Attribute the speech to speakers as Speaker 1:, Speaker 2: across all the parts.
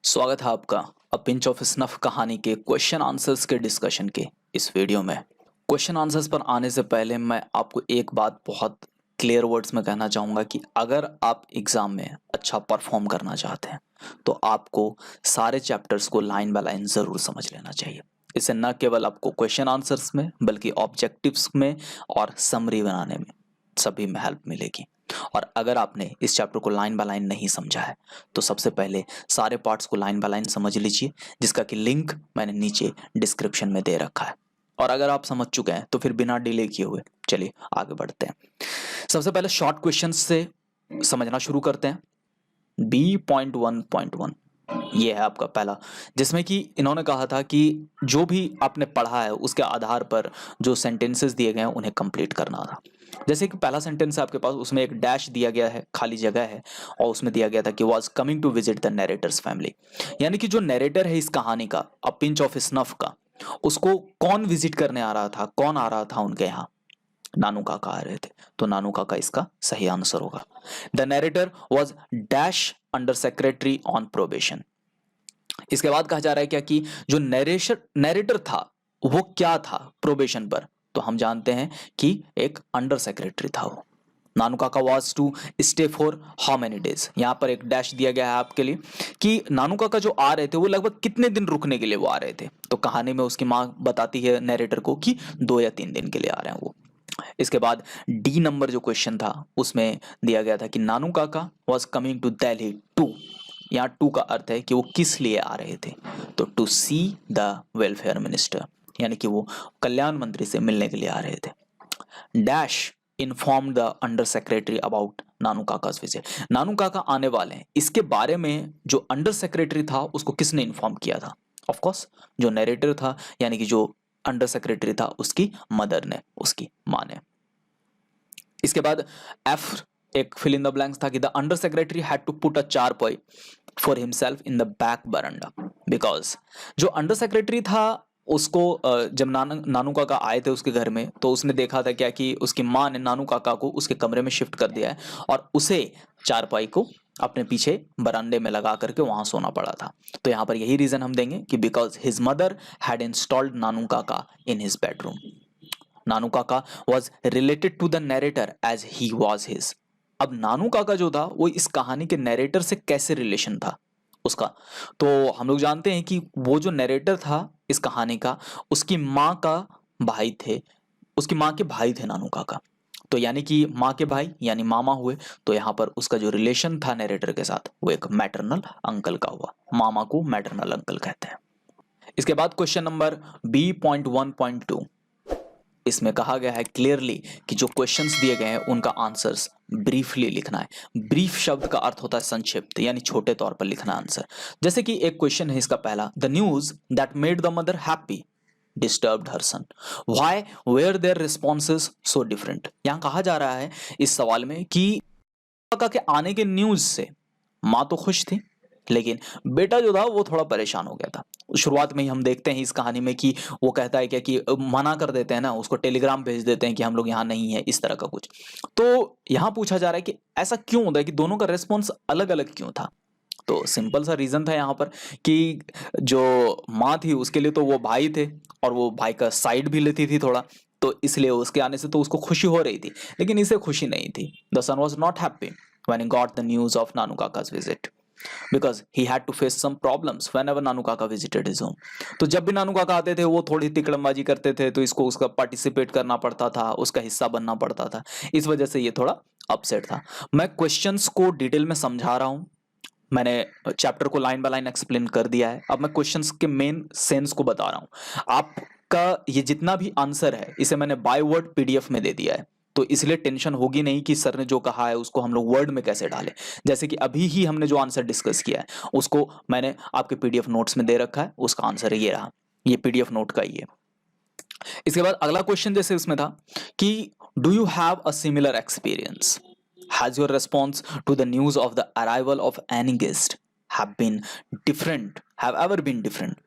Speaker 1: स्वागत है आपका अ पिंच ऑफ स्नफ कहानी के क्वेश्चन आंसर्स के डिस्कशन के इस वीडियो में। क्वेश्चन आंसर्स पर आने से पहले मैं आपको एक बात बहुत क्लियर वर्ड्स में कहना चाहूँगा कि अगर आप एग्ज़ाम में अच्छा परफॉर्म करना चाहते हैं तो आपको सारे चैप्टर्स को लाइन बाय लाइन ज़रूर समझ लेना चाहिए। इससे न केवल आपको क्वेश्चन आंसर्स में बल्कि ऑब्जेक्टिव्स में और समरी बनाने में सभी में हेल्प मिलेगी। और अगर आपने इस चैप्टर को लाइन बाय लाइन नहीं समझा है तो सबसे पहले सारे पार्ट्स को लाइन बाय लाइन समझ लीजिए, जिसका कि लिंक मैंने नीचे डिस्क्रिप्शन में दे रखा है। और अगर आप समझ चुके हैं तो फिर बिना डिले किए हुए चलिए आगे बढ़ते हैं। सबसे पहले शॉर्ट क्वेश्चन से समझना शुरू करते हैं। B.1.1 ये है आपका पहला, जिसमें कि इन्होंने कहा था कि जो भी आपने पढ़ा है उसके आधार पर जो सेंटेंसेस दिए गए हैं उन्हें कंप्लीट करना था। जैसे कि पहला सेंटेंस है आपके पास, उसमें एक डैश दिया गया है, खाली जगह है, और उसमें दिया गया था कि was coming to visit the narrator's family. यानी कि जो नरेटर है इस कहानी का, अ पिंच ऑफ स्नफ का, उसको कौन विजिट करने आ रहा था, कौन आ रहा था उनके यहाँ? नानू काका आ रहे थे। तो नानू काका इसका सही आंसर होगा। The narrator was dash under secretary on probation. इसके बाद कहा जा रहा है क्या कि जो नरेटर था वो क्या था प्रोबेशन पर? तो हम जानते हैं कि एक अंडर सेक्रेटरी था वो। Nanu Kaka was to stay for how many days. यहाँ पर एक डैश दिया गया है आपके लिए कि नानू काका जो आ रहे थे वो लगभग कितने दिन रुकने के लिए वो आ रहे थे। तो कहानी में उसकी माँ बताती है नरेटर को कि 2 या 3 दिन के लिए आ रहे हैं वो। इसके बाद डी नंबर जो क्वेश्चन था उसमें दिया गया था कि Nanu Kaka was coming to Delhi too. यहाँ टू का अर्थ है कि वो किस लिए आ रहे थे। तो to see the welfare minister, यानी कि वो कल्याण मंत्री से मिलने के लिए आ रहे थे। Dash inform the under secretary about Nanu Kaka's visit. Nanu Kaka आने वाले हैं इसके बारे में जो अंडर सेक्रेटरी था उसको किसने इन्फॉर्म किया था? ऑफ कोर्स जो नरेटर था, यानी कि जो अंडर सेक्रेटरी था उसकी मदर ने, उसकी माँ ने। इसके बाद एफ एक फिल इन द ब्लैंक्स था कि the under secretary had to put a charpai for himself in the back verandah because जो अंडर सेक्रेटरी था उसको जब नानू काका आए थे उसके घर में तो उसने देखा था क्या कि उसकी माँ ने नानू काका को उसके कमरे में शिफ्ट कर दिया है और उसे चारपाई को अपने पीछे बरामदे में लगा करके वहां सोना पड़ा था। तो यहाँ पर यही रीजन हम देंगे कि because his mother had installed Nanu Kaka in his bedroom. Nanu Kaka was related to the narrator as he was his. अब नानू काका जो था वो इस कहानी के नरेटर से कैसे रिलेशन था उसका? तो हम लोग जानते हैं कि वो जो नरेटर था इस कहानी का उसकी माँ का भाई थे, उसकी माँ के भाई थे नानू काका। तो यानी कि माँ के भाई यानी मामा हुए। तो यहाँ पर उसका जो रिलेशन था नरेटर के साथ वो एक मैटरनल अंकल का हुआ। मामा को मैटरनल अंकल कहते हैं। इसके बाद क्वेश्चन नंबर B.1.2, इसमें कहा गया है क्लियरली कि जो क्वेश्चंस दिए गए हैं उनका आंसर्स ब्रीफली लिखना है। ब्रीफ शब्द का अर्थ होता है संक्षिप्त, यानी छोटे तौर पर लिखना आंसर। जैसे कि एक क्वेश्चन है इसका पहला, the news that made the mother happy disturbed her son, why were their responses so different. यहां कहा जा रहा है इस सवाल में कि काका के आने के न्यूज से माँ तो खुश थी लेकिन बेटा जो था वो थोड़ा परेशान हो गया था। शुरुआत में ही हम देखते हैं इस कहानी में कि वो कहता है क्या कि मना कर देते हैं ना, उसको टेलीग्राम भेज देते हैं कि हम लोग यहाँ नहीं है, इस तरह का कुछ। तो यहाँ पूछा जा रहा है कि ऐसा क्यों होता है कि दोनों का रेस्पॉन्स अलग अलग क्यों था? तो सिंपल सा रीजन था यहाँ पर कि जो माँ थी उसके लिए तो वो भाई थे और वो भाई का साइड भी लेती थी थोड़ा, तो इसलिए उसके आने से तो उसको खुशी हो रही थी लेकिन इसे खुशी नहीं थी। The son was not happy when he got the news of Nanu Kaka's visit because he had to face some problems whenever Nanu Kaka visited his home। तो जब भी नानू काका आते थे वो थोड़ी तिकड़मबाजी करते थे तो इसको उसका पार्टिसिपेट करना पड़ता था, उसका हिस्सा बनना पड़ता था। इस वजह से ये थोड़ा अपसेट था। मैं क्वेश्चंस को डिटेल में समझा रहा हूँ, मैंने चैप्टर को लाइन बाय लाइन एक्सप्लेन कर दिया है। अब मैं क्वेश्चंस के मेन सेंस को बता रहा हूँ। आपका ये जितना भी आंसर है इसे मैंने बाय वर्ड PDF में दे दिया है, तो इसलिए टेंशन होगी नहीं कि सर ने जो कहा है उसको हम लोग वर्ड में कैसे डालें। जैसे कि अभी ही हमने जो आंसर डिस्कस किया है उसको मैंने आपके PDF नोट्स में दे रखा है, उसका आंसर ये रहा, ये PDF नोट का ही है। इसके बाद अगला क्वेश्चन जैसे इसमें था कि do you have a similar experience? Has your response to the news of the arrival of any guest have ever been different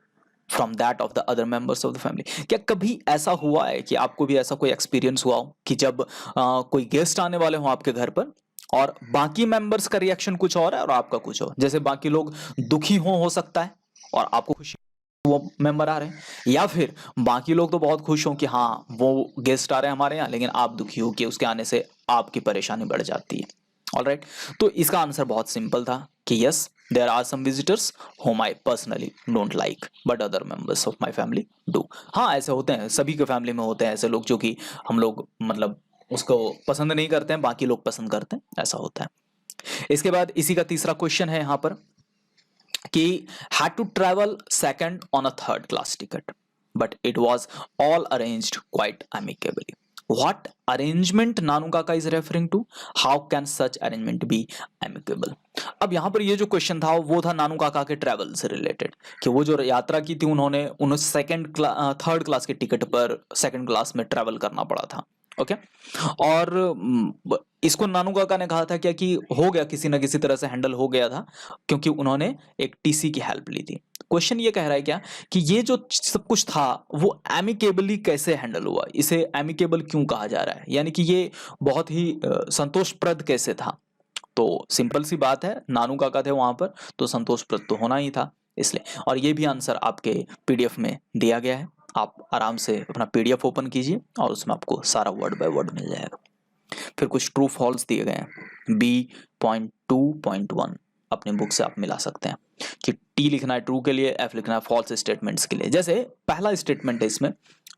Speaker 1: from that of the other members of the family? क्या कभी ऐसा हुआ है कि आपको भी ऐसा कोई एक्सपीरियंस हुआ हो कि जब कोई गेस्ट आने वाले हो आपके घर पर और बाकी मेंबर्स का रिएक्शन कुछ और है और आपका कुछ और। जैसे बाकी लोग दुखी हो सकता है और आपको खुशी वो मेंबर आ रहे हैं, या फिर बाकी लोग तो बहुत खुश हों कि हाँ वो गेस्ट आ रहे हैं हमारे यहाँ, लेकिन आप दुखी हो कि उसके आने से आपकी परेशानी बढ़ जाती है। ऑलराइट, तो इसका आंसर बहुत सिंपल था कि yes, there are some visitors whom I personally don't like but other members of my family do। हाँ ऐसे होते हैं, सभी के फैमिली में होते हैं ऐसे लोग जो कि हम लोग मतलब उसको पसंद नहीं करते हैं, बाकी लोग पसंद करते हैं, ऐसा होता है। इसके बाद इसी का तीसरा क्वेश्चन है यहाँ पर कि had to travel second on a third class ticket but it was all arranged quite amicably। What arrangement नानू काका is referring to? How can such arrangement be amicable? अब यहाँ पर ये जो क्वेश्चन था वो था नानू काका के ट्रैवल से रिलेटेड, कि वो जो यात्रा की थी उन्हें थर्ड क्लास के टिकट पर सेकंड क्लास में ट्रैवल करना पड़ा था। ओके, और इसको नानू काका ने कहा था क्या कि हो गया, किसी ना किसी तरह से हैंडल हो गया था, क्योंकि उन्होंने एक टीसी की हेल्प ली थी। क्वेश्चन ये कह रहा है क्या कि ये जो सब कुछ था वो एमिकेबली कैसे हैंडल हुआ, इसे एमिकेबल क्यों कहा जा रहा है, यानी कि ये बहुत ही संतोषप्रद कैसे था। तो सिंपल सी बात है, नानू काका थे वहां पर तो संतोषप्रद तो होना ही था इसलिए। और ये भी आंसर आपके पीडीएफ में दिया गया है, आप आराम से अपना पीडीएफ ओपन कीजिए और उसमें आपको सारा वर्ड बाय वर्ड मिल जाएगा। फिर कुछ ट्रू फॉल्स दिए गए हैं B.2.1 अपनी बुक से आप मिला सकते हैं कि टी लिखना है ट्रू के लिए, एफ लिखना है फॉल्स स्टेटमेंट्स के लिए। जैसे पहला स्टेटमेंट है इसमें,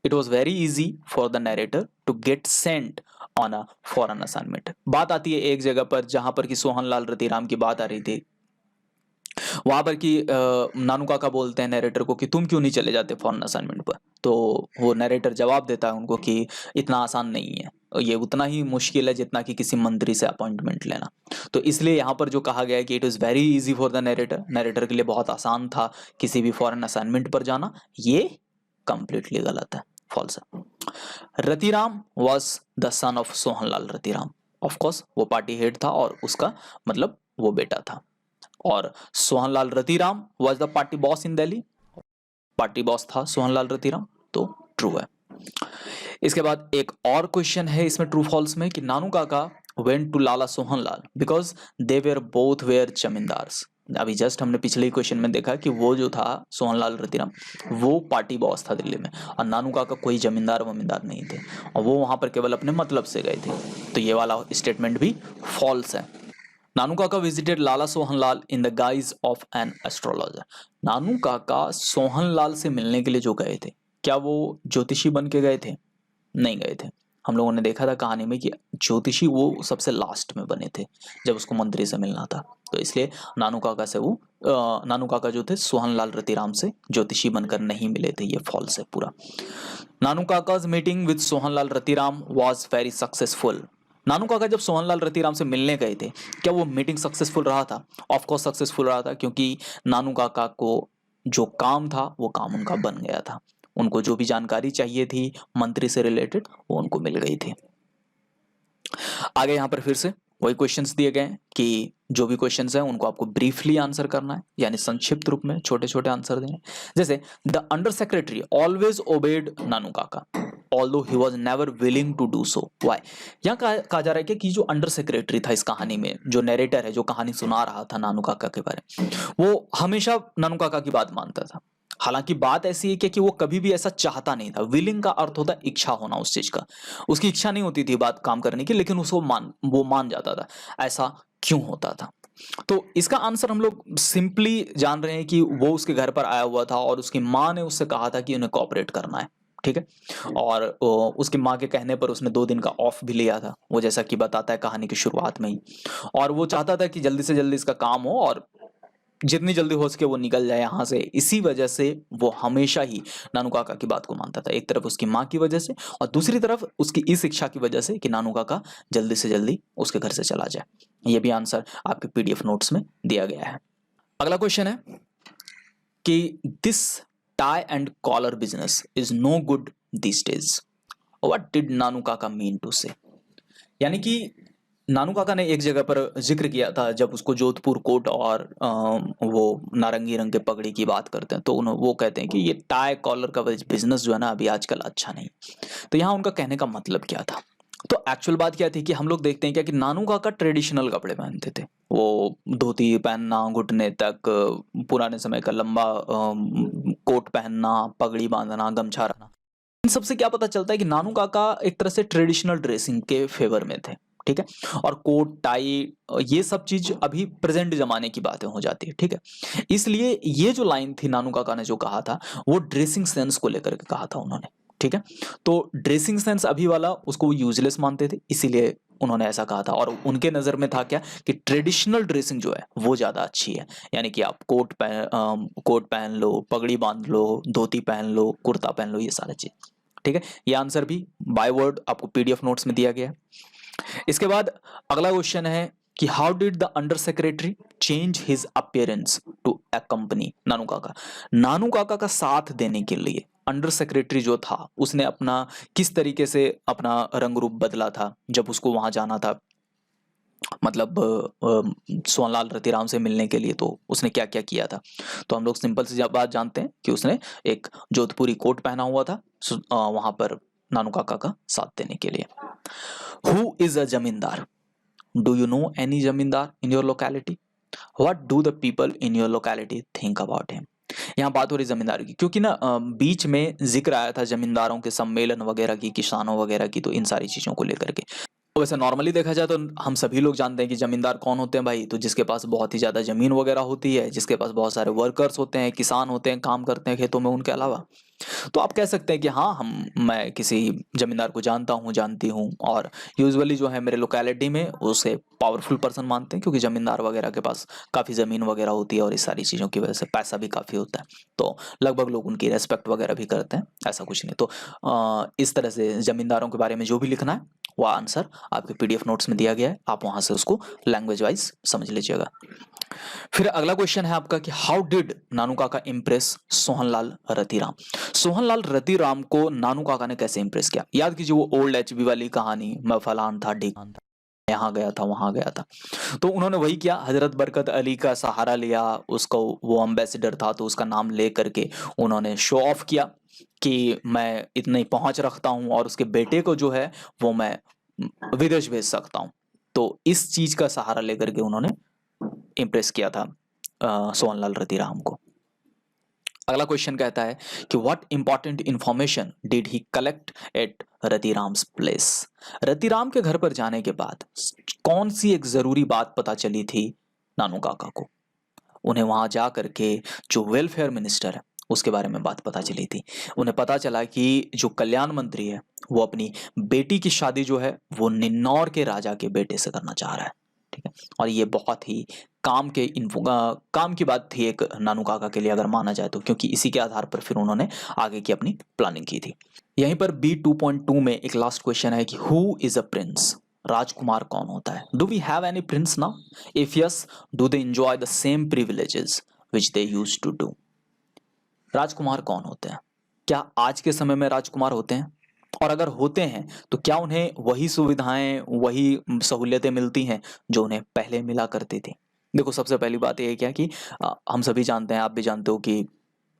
Speaker 1: it was very easy for the narrator to get sent on a foreign assignment. बात आती है एक जगह पर जहां पर कि सोहनलाल रतिराम की बात आ रही थी, वहां पर कि नानू काका बोलते हैं नरेटर को कि तुम क्यों नहीं चले जाते फॉरेन असाइनमेंट पर, तो वो नरेटर जवाब देता है उनको कि इतना आसान नहीं है, ये उतना ही मुश्किल है जितना कि किसी मंत्री से अपॉइंटमेंट लेना। तो इसलिए यहाँ पर जो कहा गया है कि it is very easy for the narrator, narrator के लिए बहुत आसान था किसी भी फॉरेन असाइनमेंट पर जाना, ये कंप्लीटली गलत है, फॉल्स है। Ratiram was the son of Sohanlal Ratiram, of course वो पार्टी हेड था और उसका मतलब वो बेटा था। और Sohanlal Ratiram was the party boss in Delhi, party boss था सोहनलाल रतिराम, तो ट्रू है। इसके बाद एक और क्वेश्चन है इसमें ट्रू फॉल्स में कि Nanu Kaka went to Lala Sohanlal because they were both were zamindars. अभी जस्ट हमने पिछले क्वेश्चन में देखा कि वो जो था सोहनलाल रतिराम वो पार्टी बॉस था दिल्ली में, और नानू काका कोई जमींदार वमींदार नहीं थे, और वो वहां पर केवल अपने मतलब से गए थे, तो ये वाला स्टेटमेंट भी फॉल्स है। Nanu Kaka visited Lala Sohanlal in the guise of an astrologer. Nanu Kaka Sohanlal से मिलने के लिए जो गए थे, क्या वो ज्योतिषी बन के गए थे? नहीं गए थे। हम लोगों ने देखा था कहानी में कि ज्योतिषी वो सबसे लास्ट में बने थे जब उसको मंत्री से मिलना था, तो इसलिए नानू काका से वो नानू काका जो थे सोहनलाल रतिराम से ज्योतिषी बनकर नहीं मिले थे, ये फॉल्स है पूरा। Nanu Kaka's meeting with Sohanlal Ratiram was very successful. Nanu Kaka जब सोहनलाल रतिराम से मिलने गए थे, क्या वो मीटिंग सक्सेसफुल रहा था? ऑफ कोर्स सक्सेसफुल रहा था, क्योंकि नानू काका को जो काम था वो काम उनका बन गया था, उनको जो भी जानकारी चाहिए थी मंत्री से रिलेटेड वो उनको मिल गई थी। आगे यहाँ पर फिर से वही क्वेश्चंस दिए गए हैं कि जो भी क्वेश्चंस हैं उनको आपको ब्रीफली आंसर करना है, यानी संक्षिप्त रूप में छोटे छोटे आंसर देने। जैसे the under secretary always obeyed Nanu Kaka although he was never willing to do so. Why? यहाँ कहा जा रहा है कि जो अंडर सेक्रेटरी था इस कहानी में, जो नरेटर है जो कहानी सुना रहा था नानू काका के बारे में, वो हमेशा नानू काका की बात मानता था। हालांकि बात ऐसी है कि वो कभी भी ऐसा चाहता नहीं था। विलिंग का अर्थ होता है इच्छा होना उस चीज का, उसकी इच्छा नहीं होती थी बात काम करने की, लेकिन उसको वो मान जाता था। ऐसा क्यों होता था? तो इसका आंसर हम लोग सिंपली जान रहे हैं कि वो उसके घर पर आया हुआ था और उसकी माँ ने उससे कहा था कि उन्हें कोऑपरेट करना है, ठीक है, और उसकी माँ के कहने पर उसने 2 दिन का ऑफ भी लिया था, वो जैसा कि बताता है कहानी की शुरुआत में ही, और वो चाहता था कि जल्दी से जल्दी इसका काम हो और जितनी जल्दी हो सके वो निकल जाए यहाँ से। इसी वजह से वो हमेशा ही नानू काका की बात को मानता था, एक तरफ उसकी माँ की वजह से और दूसरी तरफ उसकी इस इच्छा की वजह से कि नानू काका जल्दी से जल्दी उसके घर से चला जाए। ये भी आंसर आपके पीडीएफ नोट्स में दिया गया है। अगला क्वेश्चन है कि this tie and collar business is no good this days, what did Nanu Kaka mean to से? यानी कि नानू काका ने एक जगह पर जिक्र किया था जब उसको जोधपुर कोट और वो नारंगी रंग के पगड़ी की बात करते हैं, तो वो कहते हैं कि ये टाई कॉलर का बिजनेस जो है ना अभी आजकल अच्छा नहीं। तो यहाँ उनका कहने का मतलब क्या था? तो एक्चुअल बात क्या थी कि हम लोग देखते हैं क्या कि नानू काका ट्रेडिशनल कपड़े पहनते थे। वो धोती पहनना घुटने तक, पुराने समय का लंबा कोट पहनना, पगड़ी बांधना, गमछा रखना। इन सबसे क्या पता चलता है कि नानू काका एक तरह से ट्रेडिशनल ड्रेसिंग के फेवर में थे। ठीक है, और कोट टाई ये सब चीज अभी प्रेजेंट जमाने की बातें हो जाती है। ठीक है, इसलिए ये जो लाइन थी नानू काका ने जो कहा था वो ड्रेसिंग सेंस को लेकर के कहा था उन्होंने। ठीक है, तो ड्रेसिंग सेंस अभी वाला उसको यूजलेस मानते थे, इसीलिए उन्होंने ऐसा कहा था। और उनके नजर में था क्या कि ट्रेडिशनल ड्रेसिंग जो है वो ज्यादा अच्छी है। यानी कि आप कोट पहन लो, पगड़ी बांध लो, धोती पहन लो, कुर्ता पहन लो, ये सारी चीज। ठीक है, ये आंसर भी बाय वर्ड आपको पीडीएफ नोट्स में दिया गया है। इसके बाद अगला क्वेश्चन है कि how did the under secretary change his appearance to accompany Nanu Kaka. Nanu काका का साथ देने के लिए अंडर सेक्रेटरी जो था उसने अपना किस तरीके से अपना रंग रूप बदला था जब उसको वहां जाना था, मतलब सोहनलाल रतिराम से मिलने के लिए, तो उसने क्या क्या किया था। तो हम लोग सिंपल सी बात जानते हैं कि उसने एक जोधपुरी कोट पहना हुआ था वहां पर नानू काका का साथ देने के लिए। हु इज अ जमींदार? डू यू नो एनी जमींदार in your locality? What do the people in your locality think about him? यहाँ बात हो रही जमींदार की, क्योंकि ना बीच में जिक्र आया था जमींदारों के सम्मेलन वगैरह की, किसानों वगैरह की, तो इन सारी चीजों को लेकर के। वैसे नॉर्मली देखा जाए तो हम सभी लोग जानते हैं कि जमींदार कौन होते हैं भाई, तो जिसके पास बहुत ही ज्यादा जमीन वगैरह होती है, जिसके पास बहुत सारे वर्कर्स होते हैं, किसान होते हैं, काम करते हैं खेतों में, उनके अलावा। तो आप कह सकते हैं कि हाँ, मैं किसी जमींदार को जानता हूँ, जानती हूँ, और यूजुअली जो है मेरे लोकेलिटी में उसे पावरफुल पर्सन मानते हैं, क्योंकि जमींदार वगैरह के पास काफ़ी ज़मीन वगैरह होती है और इस सारी चीज़ों की वजह से पैसा भी काफ़ी होता है, तो लगभग लोग उनकी रेस्पेक्ट वगैरह भी करते हैं, ऐसा कुछ नहीं। तो इस तरह से जमींदारों के बारे में जो भी लिखना है वो आंसर आपके पीडीएफ नोट्स में दिया गया है, आप वहां से उसको लैंग्वेज वाइज समझ लीजिएगा। फिर अगला क्वेश्चन है आपका कि हाउ डिड नानू काका इम्प्रेस सोहनलाल रतिराम। सोहनलाल रतिराम को नानू काका ने कैसे इंप्रेस किया? याद कीजिए वो ओल्ड एचबी वाली कहानी, मैं फलान था ढिकान था, यहाँ गया था वहां गया था। तो उन्होंने वही किया, हजरत बरकत अली का सहारा लिया, उसको, वो एम्बेसडर था तो उसका नाम ले करके उन्होंने शो ऑफ किया कि मैं इतनी पहुंच रखता हूं और उसके बेटे को जो है वो मैं विदेश भेज सकता हूं। तो इस चीज का सहारा लेकर के उन्होंने इंप्रेस किया था सोहनलाल रतिराम को। अगला क्वेश्चन कहता है कि what important information did he collect at Ratiram's place. Ratiram के घर पर जाने के बाद कौन सी एक जरूरी बात पता चली थी नानू काका को? उन्हें वहां जा करके जो वेलफेयर मिनिस्टर है उसके बारे में बात पता चली थी। उन्हें पता चला कि जो कल्याण मंत्री है वो अपनी बेटी की शादी जो है वो निन्नौर के राजा के बेटे से करना चाह रहा है। ठीक है, और ये बहुत ही काम की बात थी एक नानू काका के लिए, अगर माना जाए तो, क्योंकि इसी के आधार पर फिर उन्होंने आगे की अपनी प्लानिंग की थी। यहीं पर B2.2 में एक लास्ट क्वेश्चन है कि हु इज अ प्रिंस। राजकुमार कौन होता है? Do we have any prince now? If yes, do they enjoy the same privileges which they used to do? राजकुमार कौन होते हैं? क्या आज के समय में राजकुमार होते हैं? और अगर होते हैं तो क्या उन्हें वही सुविधाएं, वही सहूलियतें मिलती हैं जो उन्हें पहले मिला करती थी? देखो, सबसे पहली बात यह है क्या कि हम सभी जानते हैं, आप भी जानते हो कि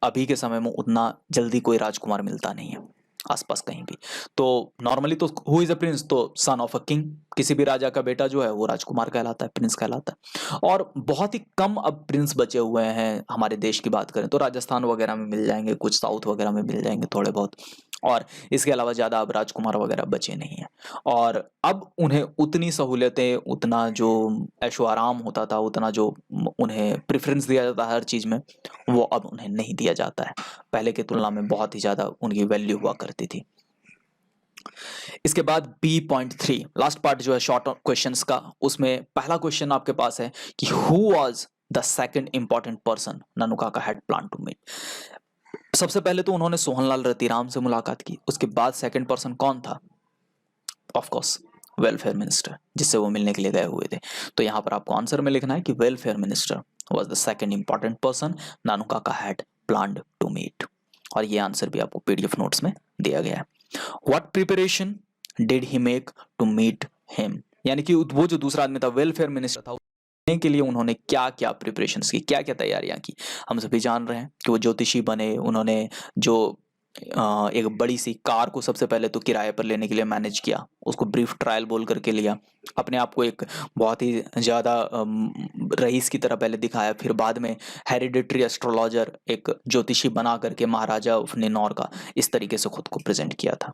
Speaker 1: अभी के समय में उतना जल्दी कोई राजकुमार मिलता नहीं है आसपास कहीं भी। तो नॉर्मली तो हु इज अ प्रिंस, तो सन ऑफ अ किंग, किसी भी राजा का बेटा जो है वो राजकुमार कहलाता है, प्रिंस कहलाता है। और बहुत ही कम अब प्रिंस बचे हुए हैं। हमारे देश की बात करें तो राजस्थान वगैरह में मिल जाएंगे, कुछ साउथ वगैरह में मिल जाएंगे थोड़े बहुत, और इसके अलावा ज़्यादा अब राजकुमार वगैरह बचे नहीं हैं। और अब उन्हें उतनी सहूलियतें, उतना जो ऐशो आराम होता था, उतना जो उन्हें प्रेफरेंस दिया जाता है हर चीज़ में, वो अब उन्हें नहीं दिया जाता है। पहले की तुलना में बहुत ही ज़्यादा उनकी वैल्यू हुआ करती थी। इसके बाद B.3 लास्ट पार्ट जो है शॉर्ट क्वेश्चंस का, उसमें पहला क्वेश्चन आपके पास है कि who was the second important person Nanu Kaka had plan to meet. सबसे पहले तो उन्होंने सोहनलाल रतिराम से मुलाकात की, उसके बाद सेकंड पर्सन कौन था? ऑफ कोर्स वेलफेयर मिनिस्टर, जिससे वो मिलने के लिए गए हुए थे। तो यहाँ पर आपको आंसर में लिखना है कि welfare minister was the second important person Nanu Kaka had planned to meet, और ये आंसर भी आपको पीडीएफ नोट्स में दिया गया है। What preparation did he make to meet him, यानी कि वो जो दूसरा आदमी था, वेलफेयर मिनिस्टर था, के लिए उन्होंने क्या क्या प्रिपरेशंस की, क्या क्या तैयारियां की। हम सभी जान रहे हैं कि वो ज्योतिषी बने, उन्होंने जो एक बड़ी सी कार को सबसे पहले तो किराए पर लेने के लिए मैनेज किया, उसको ब्रीफ ट्रायल बोल करके लिया, अपने आप को एक बहुत ही ज़्यादा रईस की तरह पहले दिखाया, फिर बाद में हेरिडिटरी एस्ट्रोलॉजर, एक ज्योतिषी बना करके महाराजा ऑफ निन्नौर का इस तरीके से खुद को प्रेजेंट किया था।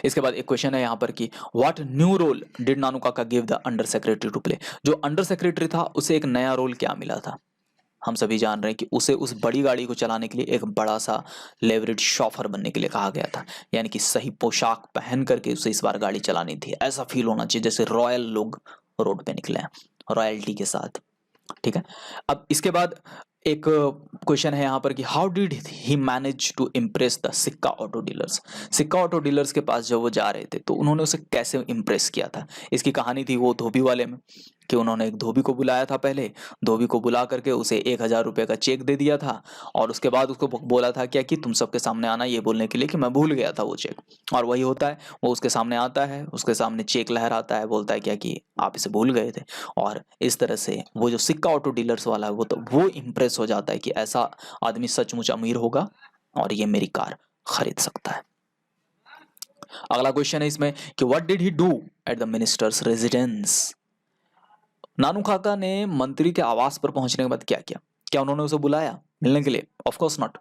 Speaker 1: इसके बाद एक क्वेश्चन है यहाँ पर कि what new role did Nanu Kaka give the under secretary to play. जो अंडर सेक्रेटरी था उसे एक नया रोल क्या मिला था? हम सभी जान रहे हैं कि उसे उस बड़ी गाड़ी को चलाने के लिए एक बड़ा सा लेवरेज शॉफर बनने के लिए कहा गया था, यानी कि सही पोशाक पहन करके उसे इस बार गाड़ी चलानी थी, ऐसा फील होना चाहिए जैसे रॉयल लोग रोड पे निकले हैं रॉयल्टी के साथ। ठीक है, अब इसके बाद एक क्वेश्चन है यहाँ पर कि how did he manage to impress the Sikka auto dealers. Sikka auto dealers के पास जब वो जा रहे थे तो उन्होंने उसे कैसे इम्प्रेस किया था? इसकी कहानी थी वो धोबी वाले में कि उन्होंने एक धोबी को बुलाया था, पहले धोबी को बुला करके उसे 1,000 रुपये का चेक दे दिया था, और उसके बाद उसको बोला था क्या कि तुम सबके सामने आना ये बोलने के लिए कि मैं भूल गया था वो चेक। और वही होता है, वो उसके सामने आता है, उसके सामने चेक लहराता है, बोलता है क्या कि आप इसे भूल गए थे, और इस तरह से वो जो सिक्का ऑटो डीलर्स वाला है वो इम्प्रेस हो जाता है कि ऐसा आदमी सचमुच अमीर होगा और ये मेरी कार खरीद सकता है। अगला क्वेश्चन है इसमें कि what did he do at the minister's residence. Nanu Kaka ने मंत्री के आवास पर पहुंचने के बाद क्या किया? क्या उन्होंने उसे बुलाया मिलने के लिए? Of course not.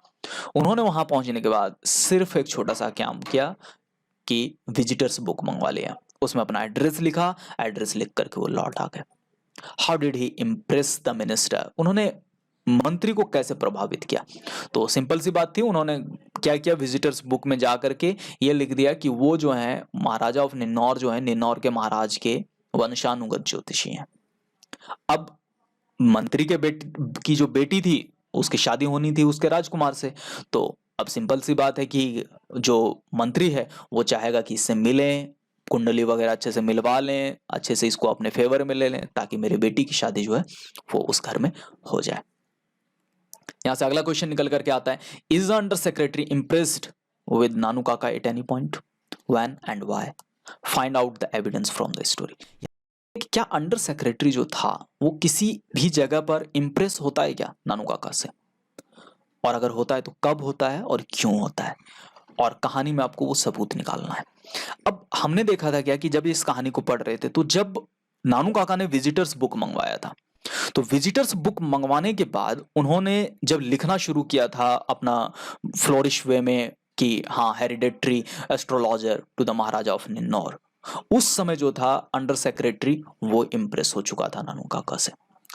Speaker 1: उन्होंने वहां पहुंचने के बाद सिर्फ एक छोटा सा काम किया कि विजिटर्स बुक मंगवा लिया, उसमें अपना एड्रेस लिखा, एड्रेस लिख करके वो लौट आ गए। How did he impress the minister. उन्होंने मंत्री को कैसे प्रभावित किया? तो सिंपल सी बात थी, उन्होंने क्या किया, विजिटर्स बुक में जा करके ये लिख दिया कि वो जो है महाराजा ऑफ निन्नौर, जो है निन्नौर के महाराज के वंशानुगत ज्योतिषी हैं। अब मंत्री के की जो बेटी थी उसकी शादी होनी थी उसके राजकुमार से, तो अब सिंपल सी बात है कि जो मंत्री है वो चाहेगा कि इससे मिलें, कुंडली वगैरह अच्छे से मिलवा लें, अच्छे से इसको अपने फेवर में ले लें, ताकि मेरे बेटी की शादी जो है वो उस घर में हो जाए। यहां से अगला क्वेश्चन निकल करके आता है, is the under secretary impressed with Nanu Kaka at any point, when and why, find out the evidence from the story. क्या अंडर सेक्रेटरी जो था वो किसी भी जगह पर इम्प्रेस होता है क्या नानू काका से, और अगर होता है तो कब होता है और क्यों होता है, और कहानी में आपको वो सबूत निकालना है। अब हमने देखा था क्या कि जब इस कहानी को पढ़ रहे थे तो जब नानू काका ने विजिटर्स बुक मंगवाया था, तो विजिटर्स बुक मंगवाने के बाद उन्होंने जब लिखना शुरू किया था अपना फ्लोरिश वे में कि हाँ hereditary astrologer to the Maharaja of Ninnaur, उस समय जो था अंडर सेक्रेटरी वो इम्प्रेस हो चुका था नानू काका से।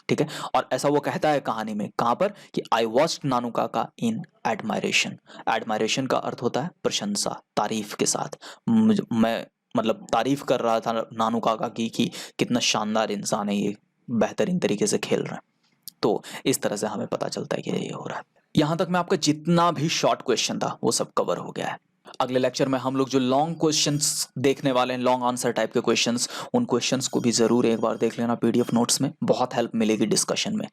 Speaker 1: ठीक है, और ऐसा वो कहता है कहानी में, कहां पर कि I watched Nanu Kaka in admiration. Admiration का अर्थ होता है प्रशंसा, तारीफ के साथ। मैं मतलब तारीफ कर रहा था नानू काका की कि कितना शानदार इंसान है ये, बेहतरीन तरीके से खेल रहे हैं। तो इस तरह से हमें पता चलता है कि ये हो रहा है। यहां तक में आपका जितना भी शॉर्ट क्वेश्चन था वो सब कवर हो गया है। अगले लेक्चर में हम लोग जो लॉन्ग क्वेश्चंस देखने वाले हैं, लॉन्ग आंसर टाइप के क्वेश्चंस, उन क्वेश्चंस को भी जरूर एक बार देख लेना पीडीएफ नोट्स में, बहुत हेल्प मिलेगी डिस्कशन में।